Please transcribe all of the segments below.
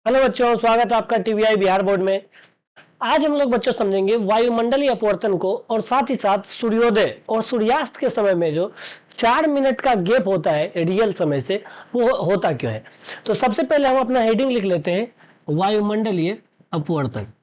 Hello बच्चों, स्वागत है आपका टीवीआई बिहार बोर्ड में। आज हम लोग बच्चों समझेंगे वायुमंडलीय अपवर्तन को और साथ ही साथ सूर्योदय और सूर्यास्त के समय में जो 4 मिनट का गैप होता है रियल समय से, वो होता क्यों है। तो सबसे पहले हम अपना हेडिंग लिख लेते हैं, वायुमंडलीय अपवर्तन।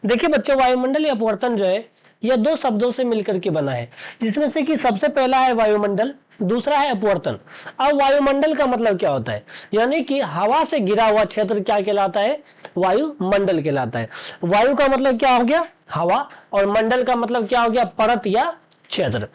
देखिए बच्चों, वायुमंडलीय अपवर्तन जो है यह दो शब्दों से मिलकर के बना है, जिसमें से कि सबसे पहला है वायुमंडल, दूसरा है अपवर्तन। अब वायुमंडल का मतलब क्या होता है, यानी कि हवा से घिरा हुआ क्षेत्र क्या कहलाता है, वायुमंडल कहलाता है। वायु का मतलब क्या हो गया, हवा, और मंडल का मतलब क्या हो गया, परत या क्षेत्र।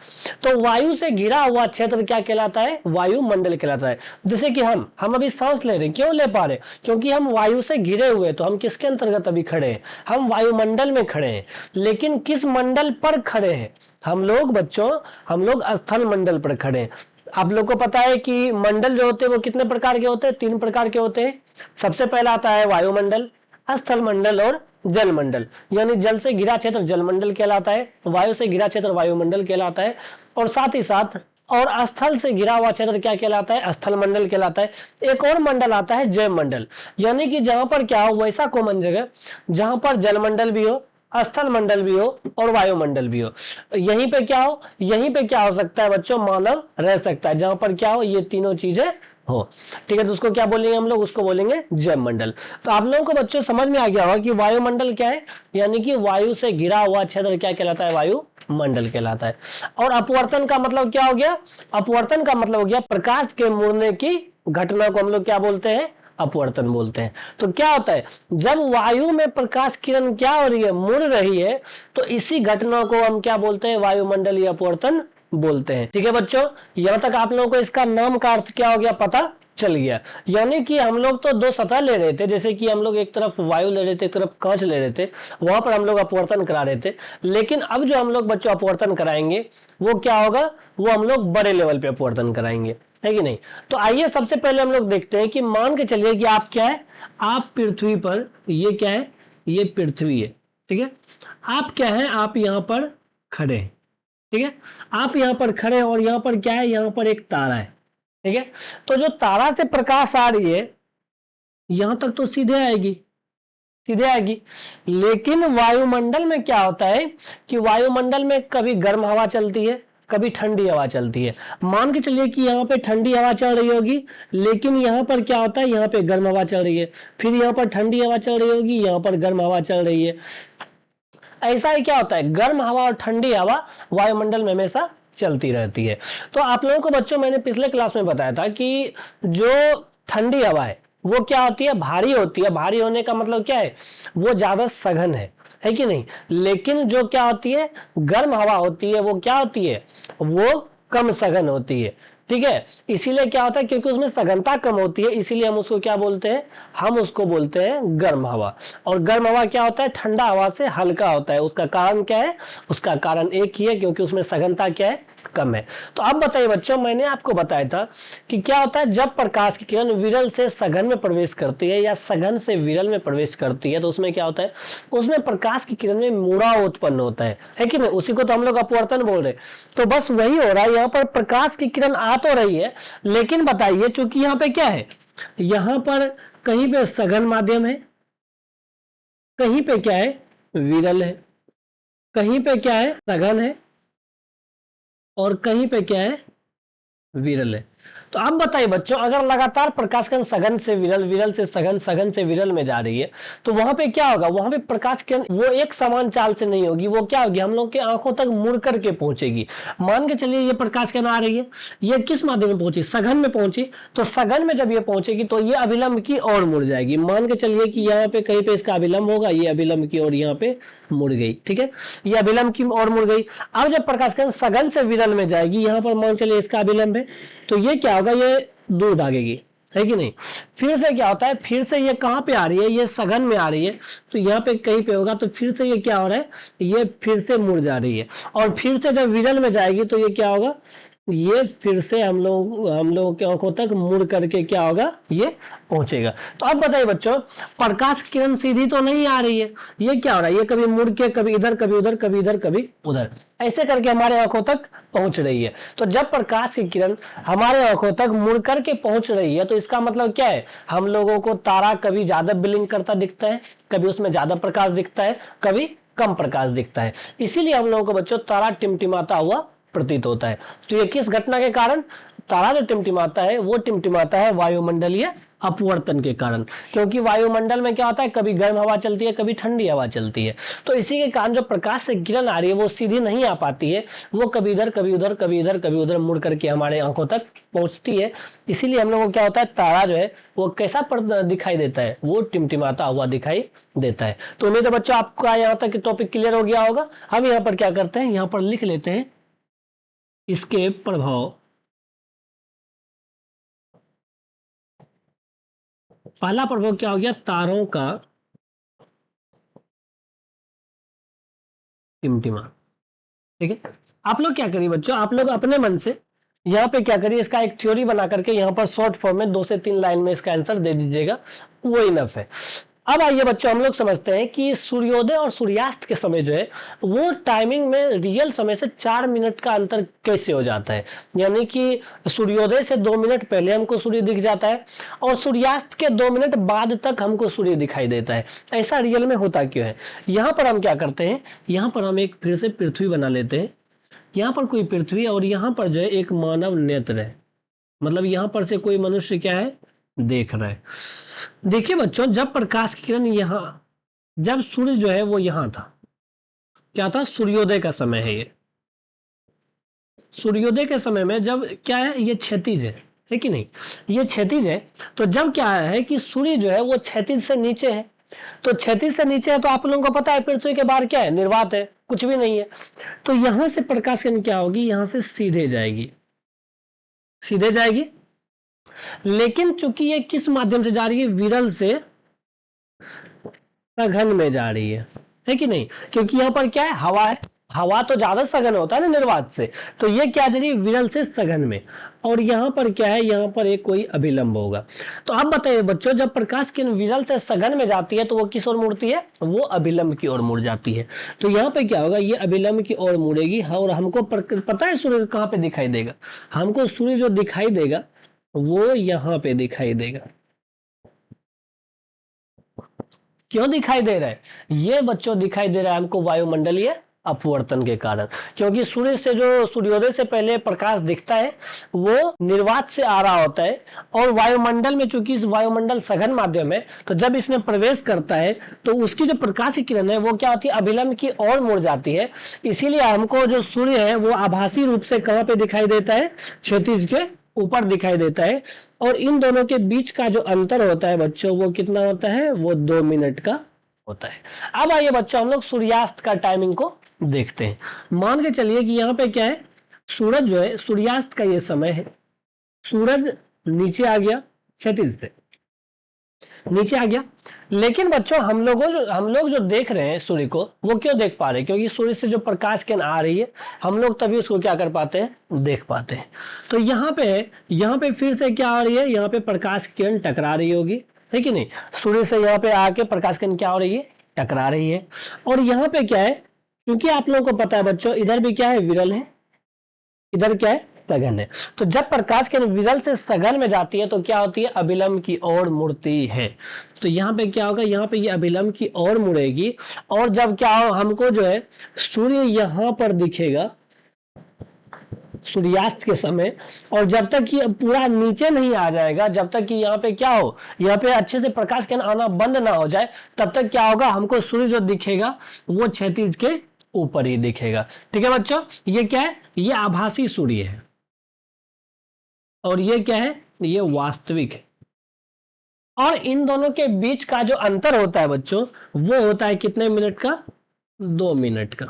तो वायु से घिरा हुआ क्षेत्र क्या कहलाता है, वायुमंडल कहलाता है। जैसे कि हम अभी सांस ले रहे हैं, क्यों ले पा रहे, क्योंकि हम वायु से घिरे हुए। तो हम किसके अंतर्गत अभी खड़े हैं, हम वायुमंडल में खड़े हैं। लेकिन किस मंडल पर खड़े हैं हम लोग बच्चों, हम लोग स्थल मंडल पर खड़े हैं। आप लोग को पता है कि मंडल जो होते हैं वो कितने प्रकार के होते हैं, 3 प्रकार के होते हैं। सबसे पहला आता है वायुमंडल, स्थल मंडल और जल मंडल। यानी जल से घिरा क्षेत्र जलमंडल कहलाता है, वायु से घिरा क्षेत्र वायुमंडल कहलाता है, और साथ ही साथ और स्थल से घिरा हुआ क्षेत्र क्या कहलाता है, स्थल मंडल कहलाता है। एक और मंडल आता है जैव मंडल, यानी कि जहां पर क्या हो, वैसा कॉमन जगह जहां पर जलमंडल भी हो, स्थल मंडल भी हो और वायुमंडल भी हो। यहीं पे क्या हो, यहीं पे क्या हो सकता है बच्चों, मानव रह सकता है, जहां पर क्या हो, ये तीनों चीजें हो। ठीक है, तो उसको क्या बोलेंगे हम लोग, उसको बोलेंगे जैव मंडल। तो आप लोगों को बच्चों समझ में आ गया होगा कि वायुमंडल क्या है, यानी कि वायु से घिरा हुआ क्षेत्र क्या कहलाता है, वायुमंडल कहलाता है। और अपवर्तन का मतलब क्या हो गया, अपवर्तन का मतलब हो गया प्रकाश के मुड़ने की घटना को हम लोग क्या बोलते हैं, अपवर्तन बोलते हैं। तो क्या होता है, जब वायु में प्रकाश किरण क्या हो रही है, मुड़ रही है, तो इसी घटना को हम क्या बोलते हैं, वायुमंडलीय अपवर्तन बोलते हैं। ठीक है बच्चों, यहां तक आप लोगों को इसका नाम का अर्थ क्या हो गया, पता चल गया। यानी कि हम लोग तो दो सतह ले रहे थे, जैसे कि हम लोग एक तरफ वायु ले रहे थे, एक तरफ कांच ले रहे थे, वहां पर हम लोग अपवर्तन करा रहे थे। लेकिन अब जो हम लोग बच्चों अपवर्तन कराएंगे वो क्या होगा, वो हम लोग बड़े लेवल पे अपवर्तन कराएंगे, है कि नहीं। तो आइए सबसे पहले हम लोग देखते हैं कि मान के चलिए कि आप क्या है, आप पृथ्वी पर, ये क्या है, ये पृथ्वी है, ठीक है। आप क्या है, आप यहां पर खड़े हैं, ठीक है। आप यहां पर खड़े हैं और यहां पर क्या है, यहां पर एक तारा है, ठीक है। तो जो तारा से प्रकाश आ रही है यहां तक तो सीधे आएगी, सीधे आएगी। लेकिन वायुमंडल में क्या होता है कि वायुमंडल में कभी गर्म हवा चलती है, कभी ठंडी हवा चलती है। मान के चलिए कि यहाँ पे ठंडी हवा चल रही होगी, लेकिन यहाँ पर क्या होता है, यहाँ पे गर्म हवा चल रही है। फिर यहाँ पर ठंडी हवा चल रही होगी, यहाँ पर गर्म हवा चल रही है। ऐसा ही क्या होता है, गर्म हवा और ठंडी हवा वायुमंडल में हमेशा चलती रहती है। तो आप लोगों को बच्चों मैंने पिछले क्लास में बताया था कि जो ठंडी हवा है वो क्या होती है, भारी होती है। भारी होने का मतलब क्या है, वो ज्यादा सघन है कि नहीं। लेकिन जो क्या होती है, गर्म हवा होती है, वो क्या होती है, वो कम सघन होती है। ठीक है, इसीलिए क्या होता है, क्योंकि उसमें सघनता कम होती है, इसीलिए हम उसको क्या बोलते हैं, हम उसको बोलते हैं गर्म हवा। और गर्म हवा क्या होता है, ठंडा हवा से हल्का होता है। उसका कारण क्या है, उसका कारण एक ही है, क्योंकि उसमें सघनता क्या है, कम है। तो अब बताइए बच्चों, मैंने आपको बताया था कि क्या होता है, जब प्रकाश की किरण विरल से सघन में प्रवेश करती है या सघन से विरल में प्रवेश करती है, तो उसमें क्या होता है, उसमें प्रकाश की किरण में मुड़ाव उत्पन्न होता है कि नहीं। उसी को तो हम लोग अपवर्तन बोल रहे। तो बस वही हो रहा है, यहाँ पर प्रकाश की किरण आ तो रही है, लेकिन बताइए चूंकि यहाँ पे क्या है, यहाँ पर कहीं पे सघन माध्यम है, कहीं पे क्या है, विरल है, कहीं पे क्या है, सघन है, और कहीं पे क्या है, विरल है। तो अब बताइए बच्चों, अगर लगातार प्रकाश किरण सघन से विरल, विरल से सघन, सघन से विरल में जा रही है, तो वहां पे क्या होगा, वहां पे प्रकाश किरण वो एक समान चाल से नहीं होगी, वो क्या होगी, हम लोग के आंखों तक मुड़ करके पहुंचेगी। मान के चलिए ये प्रकाश किरण आ रही है, ये किस माध्यम में पहुंची, सघन में पहुंची। तो सघन में जब ये पहुंचेगी तो ये अभिलंब की ओर मुड़ जाएगी। मान के चलिए कि यहाँ पे कहीं पे इसका अभिलंब होगा, ये अभिलंब की ओर यहाँ पे मुड़ गई, ठीक है, ये अभिलंब की ओर मुड़ गई। अब जब प्रकाश किरण सघन से विरल में जाएगी, यहाँ पर मान चलिए इसका अभिलंब है, तो ये क्या होगा, ये दूर भागेगी, है कि नहीं। फिर से क्या होता है, फिर से ये कहां पे आ रही है, ये सघन में आ रही है, तो यहाँ पे कहीं पे होगा, तो फिर से ये क्या हो रहा है, ये फिर से मुड़ जा रही है। और फिर से जब विरल में जाएगी तो ये क्या होगा, ये फिर से हम लोगों की आंखों तक मुड़ करके क्या होगा, ये पहुंचेगा। तो अब बताइए बच्चों, प्रकाश किरण सीधी तो नहीं आ रही है, ये क्या हो रहा है, ये कभी मुड़ के कभी इधर कभी उधर कभी इधर कभी उधर ऐसे करके हमारे आंखों तक पहुंच रही है। तो जब प्रकाश की किरण हमारे आंखों तक मुड़ करके पहुंच रही है तो इसका मतलब क्या है, हम लोगों को तारा कभी ज्यादा ब्लिंक करता दिखता है, कभी उसमें ज्यादा प्रकाश दिखता है, कभी कम प्रकाश दिखता है। इसीलिए हम लोगों को बच्चों तारा टिमटिमाता हुआ प्रतीत होता है। तो ये किस घटना के कारण, तारा जो टिमटिमाता है वो टिमटिमाता है वायुमंडलीय अपवर्तन के कारण, क्योंकि वायुमंडल में क्या होता है, कभी गर्म हवा चलती है कभी ठंडी हवा चलती है। तो इसी के कारण जो प्रकाश से किरण आ रही है वो सीधी नहीं आ पाती है, वो कभी इधर कभी उधर कभी इधर कभी उधर मुड़ करके हमारे आंखों तक पहुंचती है। इसीलिए हम लोगों को क्या होता है, तारा जो है वो कैसा दिखाई देता है, वो टिमटिमाता हुआ दिखाई देता है। तो उम्मीद है बच्चों आपका यहाँ तक टॉपिक क्लियर हो गया होगा। हम यहाँ पर क्या करते हैं, यहाँ पर लिख लेते हैं इसके प्रभाव। पहला प्रभाव क्या हो गया, तारों का टिमटिमा। ठीक है, आप लोग क्या करिए बच्चों, आप लोग अपने मन से यहाँ पे क्या करिए, इसका एक थ्योरी बना करके यहाँ पर शॉर्ट फॉर्म में 2 से 3 लाइन में इसका आंसर दे दीजिएगा, वो इनफ है। अब आइए बच्चों, हम लोग समझते हैं कि सूर्योदय और सूर्यास्त के समय जो है वो टाइमिंग में रियल समय से 4 मिनट का अंतर कैसे हो जाता है। यानी कि सूर्योदय से 2 मिनट पहले हमको सूर्य दिख जाता है और सूर्यास्त के 2 मिनट बाद तक हमको सूर्य दिखाई देता है। ऐसा रियल में होता क्यों है। यहाँ पर हम क्या करते हैं, यहाँ पर हम एक फिर से पृथ्वी बना लेते हैं। यहाँ पर कोई पृथ्वी और यहाँ पर जो है एक मानव नेत्र है, मतलब यहाँ पर से कोई मनुष्य क्या है, देख रहा है। देखिए बच्चों, जब प्रकाश की किरण यहाँ, जब सूर्य जो है वो यहाँ था, क्या था, सूर्योदय का समय है ये। सूर्योदय के समय में जब क्या है, ये क्षैतिज है कि नहीं, ये क्षैतिज है। तो जब क्या है कि सूर्य जो है वो क्षैतिज से नीचे है, तो क्षैतिज से नीचे है तो आप लोगों को पता है पृथ्वी के बाहर क्या है, निर्वात है, कुछ भी नहीं है। तो यहां से प्रकाश किरण क्या होगी, यहां से सीधे जाएगी, सीधे जाएगी। लेकिन चूंकि ये किस माध्यम से जा रही है, विरल से सघन में जा रही है कि नहीं, क्योंकि यहाँ पर क्या है, हवा है, हवा तो ज्यादा सघन होता है ना निर्वात से, तो ये क्या जा रही है, विरल से सघन में। और यहाँ पर क्या है, यहाँ पर एक कोई अभिलंब होगा। तो आप बताइए बच्चों, जब प्रकाश किरण विरल से सघन में जाती है तो वो किस ओर मुड़ती है, वो अभिलंब की ओर मुड़ जाती है। तो यहाँ पे क्या होगा, ये अभिलंब की ओर मुड़ेगी और हमको पता है सूर्य कहाँ पे दिखाई देगा, हमको सूर्य जो दिखाई देगा वो यहाँ पे दिखाई देगा। क्यों दिखाई दे रहा है, ये बच्चों दिखाई दे रहा है हमको वायुमंडलीय अपवर्तन के कारण, क्योंकि सूर्य से जो सूर्योदय से पहले प्रकाश दिखता है वो निर्वात से आ रहा होता है, और वायुमंडल में चूंकि इस वायुमंडल सघन माध्यम है, तो जब इसमें प्रवेश करता है तो उसकी जो प्रकाश की किरण है वो क्या होती है, अभिलंब की ओर मुड़ जाती है। इसीलिए हमको जो सूर्य है वो आभासी रूप से कहां पे दिखाई देता है, क्षैतिज के ऊपर दिखाई देता है। और इन दोनों के बीच का जो अंतर होता है बच्चों, वो कितना होता है, वो 2 मिनट का होता है। अब आइए बच्चों, हम लोग सूर्यास्त का टाइमिंग को देखते हैं। मान के चलिए कि यहाँ पे क्या है, सूरज जो है, सूर्यास्त का ये समय है, सूरज नीचे आ गया, क्षैतिज से नीचे आ गया। लेकिन बच्चों हम लोग जो देख रहे हैं सूर्य को, वो क्यों देख पा रहे हैं, क्योंकि सूर्य से जो प्रकाश किरण आ रही है हम लोग तभी उसको क्या कर पाते हैं, देख पाते हैं। तो यहाँ पे फिर से क्या आ रही है, यहाँ पे प्रकाश की किरण टकरा रही होगी, है कि नहीं, सूर्य से यहाँ पे आके प्रकाश किरण क्या हो रही है, टकरा रही है। और यहाँ पे क्या है, क्योंकि आप लोगों को पता है बच्चों, इधर भी क्या है, विरल है, इधर क्या है, सघन है। तो जब प्रकाश किरण विरल से सघन में जाती है तो क्या होती है, अभिलंब की ओर मुड़ती है। तो यहाँ पे क्या होगा, यहाँ पे ये अभिलंब की ओर मुड़ेगी। और जब क्या हो, हमको जो है सूर्य यहाँ पर दिखेगा सूर्यास्त के समय, और जब तक ये पूरा नीचे नहीं आ जाएगा, जब तक कि यहाँ पे क्या हो, यहाँ पे अच्छे से प्रकाश किरण आना बंद ना हो जाए, तब तक क्या होगा, हमको सूर्य जो दिखेगा वो क्षैतिज के ऊपर ही दिखेगा। ठीक है बच्चों, ये क्या है, ये आभासी सूर्य है और ये क्या है, ये वास्तविक है। और इन दोनों के बीच का जो अंतर होता है बच्चों, वो होता है कितने मिनट का, 2 मिनट का।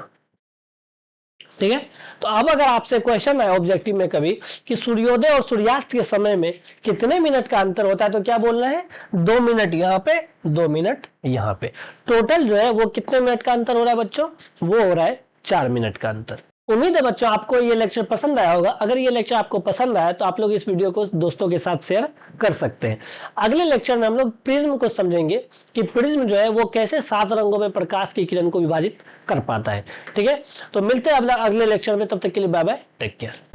ठीक है, तो अब अगर आपसे क्वेश्चन है ऑब्जेक्टिव में कभी कि सूर्योदय और सूर्यास्त के समय में कितने मिनट का अंतर होता है, तो क्या बोलना है, 2 मिनट यहाँ पे, 2 मिनट यहाँ पे। टोटल जो है वो कितने मिनट का अंतर हो रहा है बच्चों, वो हो रहा है 4 मिनट का अंतर। उम्मीद है बच्चों आपको ये लेक्चर पसंद आया होगा। अगर ये लेक्चर आपको पसंद आया तो आप लोग इस वीडियो को दोस्तों के साथ शेयर कर सकते हैं। अगले लेक्चर में हम लोग प्रिज्म को समझेंगे कि प्रिज्म जो है वो कैसे 7 रंगों में प्रकाश की किरण को विभाजित कर पाता है। ठीक है, तो मिलते हैं अगले लेक्चर में, तब तक के लिए बाय बाय, टेक केयर।